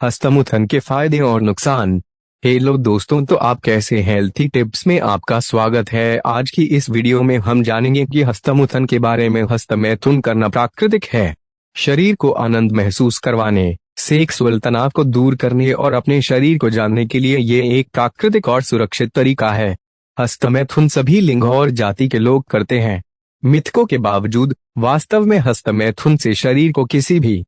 हस्तमुथन के फायदे और नुकसान। हेलो दोस्तों, तो आप कैसे हैं? हेल्थी टिप्स में आपका स्वागत है। आज की इस वीडियो में हम जानेंगे कि हस्तमुथन के बारे में। हस्तमैथुन करना प्राकृतिक है, शरीर को आनंद महसूस करवाने, सेक्सुअल तनाव को दूर करने और अपने शरीर को जानने के लिए ये एक प्राकृतिक और सुरक्षित तरीका है। हस्तमैथुन सभी लिंग और जाति के लोग करते हैं। मिथकों के बावजूद वास्तव में हस्तमैथुन से शरीर को किसी भी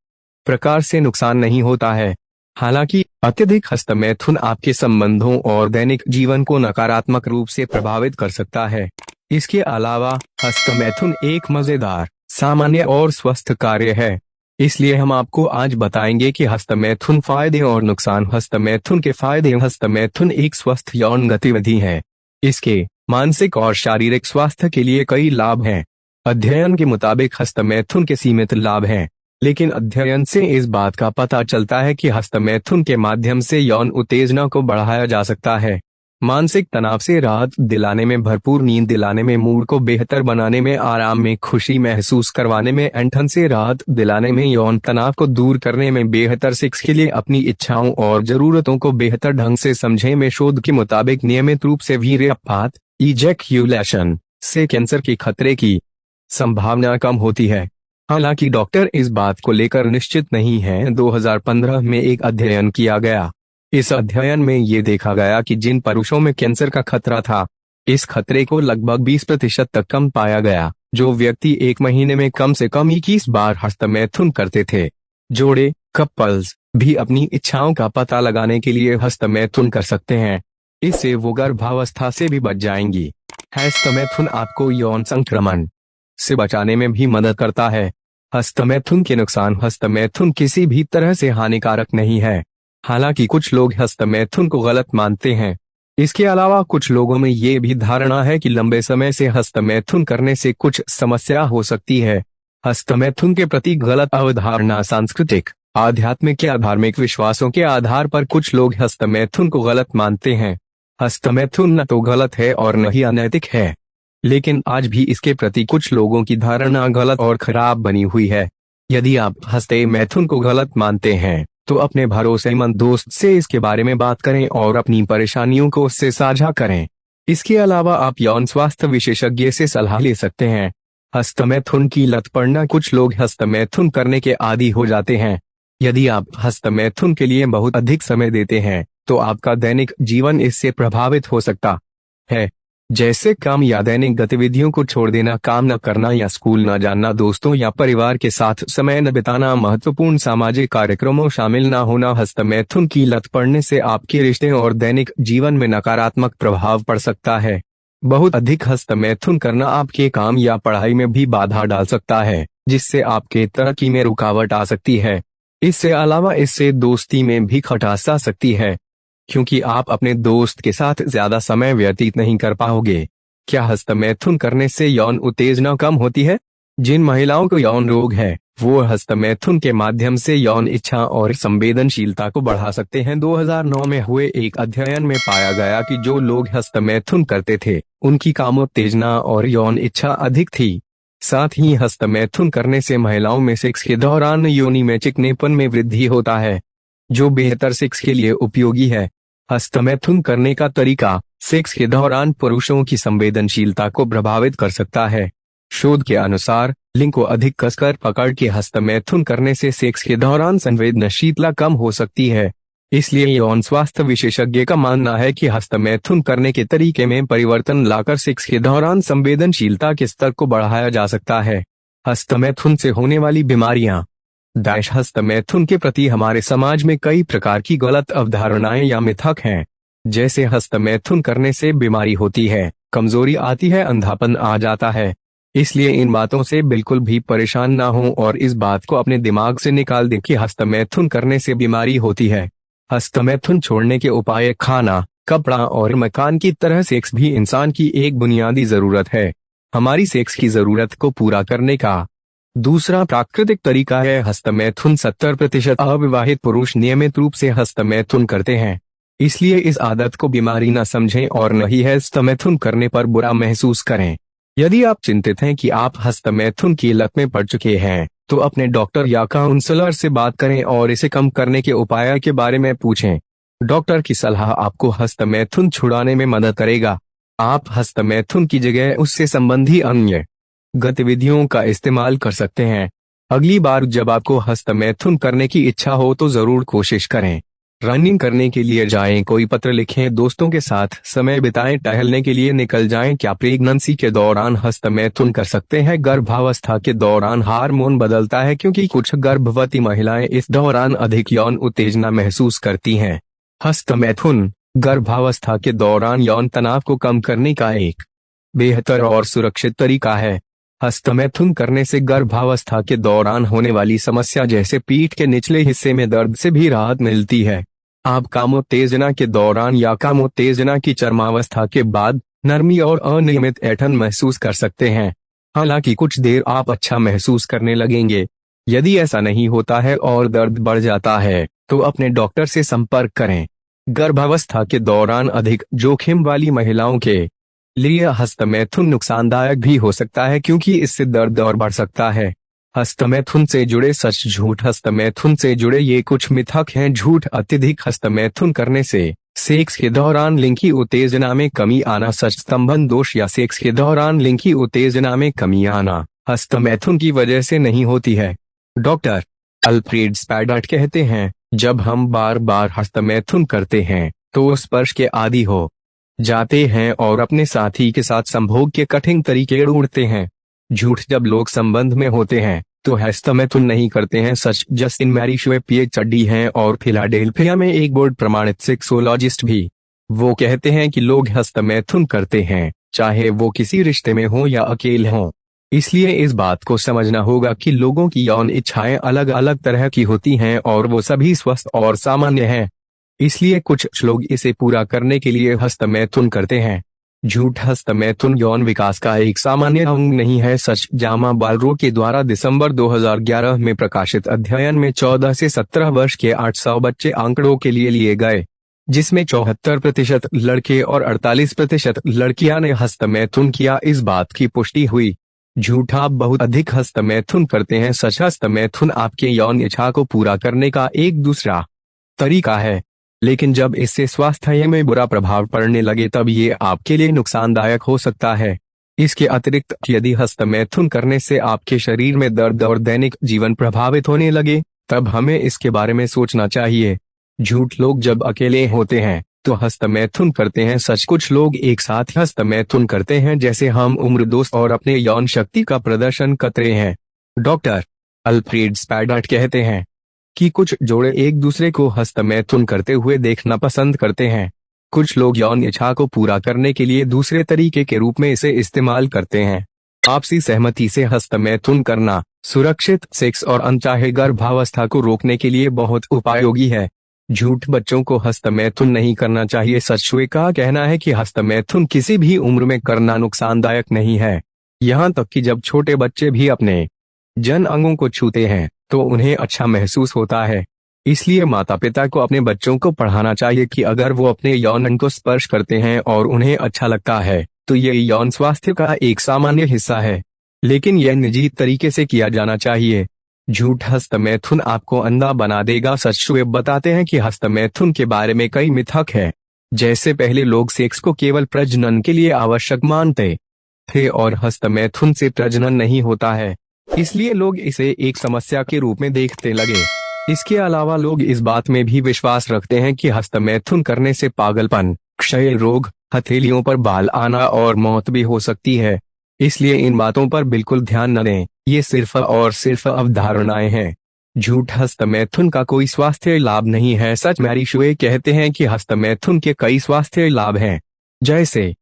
प्रकार से नुकसान नहीं होता है। हालांकि अत्यधिक हस्तमैथुन आपके संबंधों और दैनिक जीवन को नकारात्मक रूप से प्रभावित कर सकता है। इसके अलावा हस्तमैथुन एक मजेदार, सामान्य और स्वस्थ कार्य है। इसलिए हम आपको आज बताएंगे कि हस्तमैथुन फायदे और नुकसान। हस्तमैथुन के फायदे। हस्तमैथुन एक स्वस्थ यौन गतिविधि है। इसके मानसिक और शारीरिक स्वास्थ्य के लिए कई लाभ हैं। अध्ययन के मुताबिक हस्तमैथुन के सीमित लाभ हैं, लेकिन अध्ययन से इस बात का पता चलता है कि हस्तमैथुन के माध्यम से यौन उत्तेजना को बढ़ाया जा सकता है। मानसिक तनाव से राहत दिलाने में, भरपूर नींद दिलाने में, मूड को बेहतर बनाने में, आराम में, खुशी महसूस करवाने में, ऐंठन से राहत दिलाने में, यौन तनाव को दूर करने में, बेहतर सेक्स के लिए अपनी इच्छाओं और जरूरतों को बेहतर ढंग से समझने में। शोध के मुताबिक नियमित रूप से वीर्यपात इजैक्यूलेशन से कैंसर के खतरे की संभावना कम होती है। हालांकि डॉक्टर इस बात को लेकर निश्चित नहीं है। 2015 में एक अध्ययन किया गया। इस अध्ययन में ये देखा गया कि जिन पुरुषों में कैंसर का खतरा था, इस खतरे को लगभग 20% तक कम पाया गया। जो व्यक्ति एक महीने में कम से कम 21 बार हस्तमैथुन करते थे। जोड़े कपल्स भी अपनी इच्छाओं का पता लगाने के लिए हस्तमैथुन कर सकते हैं। इससे वो गर्भावस्था से भी बच जाएंगी। हस्तमैथुन आपको यौन संक्रमण से बचाने में भी मदद करता है। हस्तमैथुन के नुकसान। हस्तमैथुन किसी भी तरह से हानिकारक नहीं है, हालांकि कुछ लोग हस्तमैथुन को गलत मानते हैं। इसके अलावा कुछ लोगों में ये भी धारणा है कि लंबे समय से हस्तमैथुन करने से कुछ समस्या हो सकती है। हस्तमैथुन के प्रति गलत अवधारणा। सांस्कृतिक, आध्यात्मिक या धार्मिक विश्वासों के आधार पर कुछ लोग हस्तमैथुन को गलत मानते हैं। हस्तमैथुन न तो गलत है और न ही अनैतिक है, लेकिन आज भी इसके प्रति कुछ लोगों की धारणा गलत और खराब बनी हुई है। यदि आप हस्तमैथुन को गलत मानते हैं, तो अपने भरोसेमंद दोस्त से इसके बारे में बात करें और अपनी परेशानियों को उससे साझा करें। इसके अलावा आप यौन स्वास्थ्य विशेषज्ञ से सलाह ले सकते हैं। हस्तमैथुन की लत पड़ना। कुछ लोग हस्तमैथुन करने के आदी हो जाते हैं। यदि आप हस्तमैथुन के लिए बहुत अधिक समय देते हैं, तो आपका दैनिक जीवन इससे प्रभावित हो सकता है, जैसे काम या दैनिक गतिविधियों को छोड़ देना, काम न करना या स्कूल न जाना, दोस्तों या परिवार के साथ समय न बिताना, महत्वपूर्ण सामाजिक कार्यक्रमों शामिल न होना। हस्तमैथुन की लत पड़ने से आपके रिश्ते और दैनिक जीवन में नकारात्मक प्रभाव पड़ सकता है। बहुत अधिक हस्तमैथुन करना आपके काम या पढ़ाई में भी बाधा डाल सकता है, जिससे आपके तरक्की में रुकावट आ सकती है। इससे अलावा इससे दोस्ती में भी खटास आ सकती है, क्योंकि आप अपने दोस्त के साथ ज्यादा समय व्यतीत नहीं कर पाओगे। क्या हस्तमैथुन करने से यौन उत्तेजना कम होती है? जिन महिलाओं को यौन रोग है, वो हस्तमैथुन के माध्यम से यौन इच्छा और संवेदनशीलता को बढ़ा सकते हैं। 2009 में हुए एक अध्ययन में पाया गया कि जो लोग हस्तमैथुन करते थे, उनकी कामोत्तेजना और यौन इच्छा अधिक थी। साथ ही हस्तमैथुन करने से महिलाओं में सेक्स के दौरान योनि में चिकनेपन में वृद्धि होता है, जो बेहतर सेक्स के लिए उपयोगी है। हस्तमैथुन करने का तरीका। सेक्स के दौरान पुरुषों की संवेदनशीलता को प्रभावित कर सकता है। शोध के अनुसार लिंग को अधिक कसकर पकड़ के हस्तमैथुन करने से सेक्स के दौरान संवेदनशीलता कम हो सकती है। इसलिए यौन स्वास्थ्य विशेषज्ञ का मानना है कि हस्तमैथुन करने के तरीके में परिवर्तन लाकर सेक्स के दौरान संवेदनशीलता के स्तर को बढ़ाया जा सकता है। हस्तमैथुन से होने वाली बीमारियां। हस्तमैथुन के प्रति हमारे समाज में कई प्रकार की गलत अवधारणाएं या मिथक हैं। जैसे हस्तमैथुन करने से बीमारी होती है, कमजोरी आती है, अंधापन आ जाता है। इसलिए इन बातों से बिल्कुल भी परेशान ना हो और इस बात को अपने दिमाग से निकाल दें कि हस्तमैथुन करने से बीमारी होती है। हस्तमैथुन छोड़ने के उपाय। खाना, कपड़ा और मकान की तरह सेक्स भी इंसान की एक बुनियादी जरूरत है। हमारी सेक्स की जरूरत को पूरा करने का दूसरा प्राकृतिक तरीका है हस्तमैथुन। 70% अविवाहित पुरुष नियमित रूप से हस्तमैथुन करते हैं। इसलिए इस आदत को बीमारी न समझें और न ही हस्तमैथुन करने पर बुरा महसूस करें। यदि आप चिंतित हैं कि आप हस्तमैथुन की लत में पड़ चुके हैं, तो अपने डॉक्टर या काउंसलर से बात करें और इसे कम करने के उपाय के बारे में पूछें। डॉक्टर की सलाह आपको हस्तमैथुन छुड़ाने में मदद करेगा। आप हस्तमैथुन की जगह उससे संबंधी अन्य गतिविधियों का इस्तेमाल कर सकते हैं। अगली बार जब आपको हस्तमैथुन करने की इच्छा हो तो जरूर कोशिश करें। रनिंग करने के लिए जाएं, कोई पत्र लिखें, दोस्तों के साथ समय बिताएं, टहलने के लिए निकल जाएं। क्या प्रेगनेंसी के दौरान हस्तमैथुन कर सकते हैं? गर्भावस्था के दौरान हार्मोन बदलता है क्योंकि कुछ गर्भवती महिलाएं इस दौरान अधिक यौन उत्तेजना महसूस करती हैं। हस्तमैथुन गर्भावस्था के दौरान यौन तनाव को कम करने का एक बेहतर और सुरक्षित तरीका है। हस्तमैथुन करने से गर्भावस्था के दौरान होने वाली समस्या जैसे पीठ के निचले हिस्से में दर्द से भी राहत मिलती है। आप कामोत्तेजना के दौरान या कामोत्तेजना की चरमावस्था के बाद नरमी और अनियमित ऐंठन महसूस कर सकते हैं। हालांकि कुछ देर आप अच्छा महसूस करने लगेंगे। यदि ऐसा नहीं होता है और दर्द बढ़ जाता है तो अपने डॉक्टर से संपर्क करें। गर्भावस्था के दौरान अधिक जोखिम वाली महिलाओं के लिए हस्तमैथुन नुकसानदायक भी हो सकता है क्योंकि इससे दर्द और बढ़ सकता है। हस्तमैथुन से जुड़े सच झूठ। हस्तमैथुन से जुड़े ये कुछ मिथक हैं। झूठ: अत्यधिक हस्तमैथुन करने से सेक्स के दौरान लिंग की उत्तेजना में कमी आना। सच: स्तंभन दोष या सेक्स के दौरान लिंग की उत्तेजना में कमी आना हस्तमैथुन की वजह से नहीं होती है। डॉक्टर अल्फ्रेड स्पैडर्ट कहते हैं, जब हम बार बार हस्तमैथुन करते हैं तो स्पर्श के आदी हो जाते हैं और अपने साथी के साथ संभोग के कठिन तरीके ढूंढते हैं। झूठ: जब लोग संबंध में होते हैं तो हस्तमैथुन नहीं करते हैं। सच: जस्टिन मैरीशुए पीएचडी हैं और फिलाडेल्फिया में एक बोर्ड प्रमाणित सेक्सोलॉजिस्ट भी। वो कहते हैं कि लोग हस्तमैथुन करते हैं चाहे वो किसी रिश्ते में हो या अकेले हों। इसलिए इस बात को समझना होगा कि लोगों की यौन इच्छाएं अलग अलग तरह की होती हैं और वो सभी स्वस्थ और सामान्य हैं। इसलिए कुछ लोग इसे पूरा करने के लिए हस्तमैथुन करते हैं। झूठ: हस्तमैथुन यौन विकास का एक सामान्य अंग नहीं है। सच: जामा बालरो के द्वारा दिसंबर 2011 में प्रकाशित अध्ययन में 14 से 17 वर्ष के 800 बच्चे आंकड़ों के लिए गए, जिसमें 74% लड़के और 48% लड़कियां ने हस्तमैथुन किया। इस बात की पुष्टि हुई। झूठ: आप बहुत अधिक हस्तमैथुन करते हैं। सच: हस्तमैथुन आपके यौन इच्छा को पूरा करने का एक दूसरा तरीका है, लेकिन जब इससे स्वास्थ्य में बुरा प्रभाव पड़ने लगे तब ये आपके लिए नुकसानदायक हो सकता है। इसके अतिरिक्त यदि हस्तमैथुन करने से आपके शरीर में दर्द और दैनिक जीवन प्रभावित होने लगे तब हमें इसके बारे में सोचना चाहिए। झूठ: लोग जब अकेले होते हैं तो हस्तमैथुन करते हैं। सच: कुछ लोग एक साथ हस्तमैथुन करते हैं जैसे हम उम्र दोस्त और अपने यौन शक्ति का प्रदर्शन करते हैं। डॉक्टर अल्फ्रेड स्पैडर्ट कहते हैं कि कुछ जोड़े एक दूसरे को हस्तमैथुन करते हुए देखना पसंद करते हैं। कुछ लोग यौन इच्छा को पूरा करने के लिए दूसरे तरीके के रूप में इसे इस्तेमाल करते हैं। आपसी सहमति से हस्तमैथुन करना सुरक्षित सेक्स और अनचाहे गर्भावस्था को रोकने के लिए बहुत उपयोगी है। झूठ: बच्चों को हस्तमैथुन नहीं करना चाहिए। सच: का कहना है कि हस्तमैथुन किसी भी उम्र में करना नुकसानदायक नहीं है। यहाँ तक कि जब छोटे बच्चे भी अपने जन अंगों को छूते हैं तो उन्हें अच्छा महसूस होता है। इसलिए माता पिता को अपने बच्चों को पढ़ाना चाहिए कि अगर वो अपने यौन अंग को स्पर्श करते हैं और उन्हें अच्छा लगता है तो ये यौन स्वास्थ्य का एक सामान्य हिस्सा है, लेकिन यह निजी तरीके से किया जाना चाहिए। झूठ: हस्तमैथुन आपको अंधा बना देगा। सच: वे बताते हैं कि हस्तमैथुन के बारे में कई मिथक है। जैसे पहले लोग सेक्स को केवल प्रजनन के लिए आवश्यक मानते थे और हस्तमैथुन से प्रजनन नहीं होता है, इसलिए लोग इसे एक समस्या के रूप में देखते लगे। इसके अलावा लोग इस बात में भी विश्वास रखते हैं कि हस्तमैथुन करने से पागलपन, क्षय रोग, हथेलियों पर बाल आना और मौत भी हो सकती है। इसलिए इन बातों पर बिल्कुल ध्यान न दें, ये सिर्फ और सिर्फ अवधारणाएं हैं। झूठ: हस्तमैथुन का कोई स्वास्थ्य लाभ नहीं है। सच: मैरीशुए कहते हैं कि हस्तमैथुन के कई स्वास्थ्य लाभ हैं, जैसे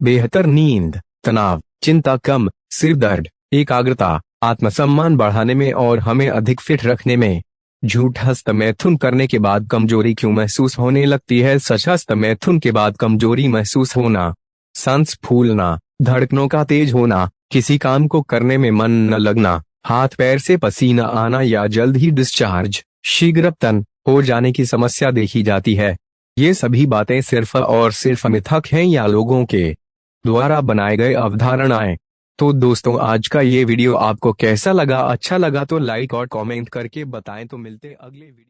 बेहतर नींद, तनाव, चिंता कम, सिर दर्द, एकाग्रता, आत्मसम्मान बढ़ाने में और हमें अधिक फिट रखने में। झूठ: हस्तमैथुन करने के बाद कमजोरी क्यों महसूस होने लगती है? सच: हस्तमैथुन के बाद कमजोरी महसूस होना, सांस फूलना, धड़कनों का तेज होना, किसी काम को करने में मन न लगना, हाथ पैर से पसीना आना या जल्द ही डिस्चार्ज, शीघ्रपतन हो जाने की समस्या देखी जाती है। ये सभी बातें सिर्फ और सिर्फ मिथक हैं या लोगों के द्वारा बनाए गए अवधारणाएं। तो दोस्तों आज का ये वीडियो आपको कैसा लगा, अच्छा लगा तो लाइक और कमेंट करके बताएं। तो मिलते हैं अगले वीडियो।